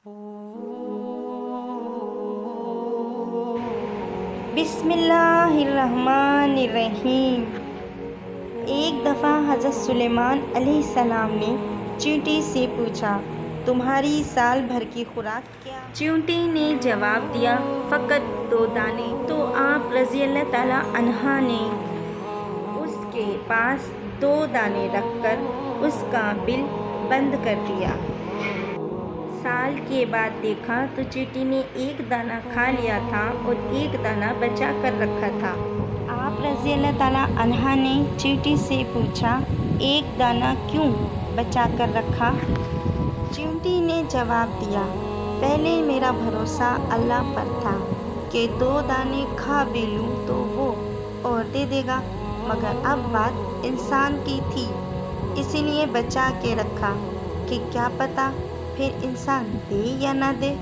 بسم اللہ الرحمن الرحیم۔ ایک دفعہ حضرت سلیمان علیہ السلام نے چیونٹی سے پوچھا، تمہاری سال بھر کی خوراک کیا؟ چیونٹی نے جواب دیا، فقط 2 دانے۔ تو آپ رضی اللہ تعالیٰ عنہ نے اس کے پاس 2 دانے رکھ کر اس کا بل بند کر دیا۔ سال کے بعد دیکھا تو چیونٹی نے 1 دانہ کھا لیا تھا اور 1 دانہ بچا کر رکھا تھا۔ آپ رضی اللہ تعالیٰ عنہ نے چیونٹی سے پوچھا، 1 دانہ کیوں بچا کر رکھا؟ چیونٹی نے جواب دیا، پہلے میرا بھروسہ اللہ پر تھا کہ 2 دانے کھا بھی لوں تو وہ اور دے دے گا، مگر اب بات انسان کی تھی، اسی لیے بچا کے رکھا کہ کیا پتہ پھر انسان دے یا نہ دے۔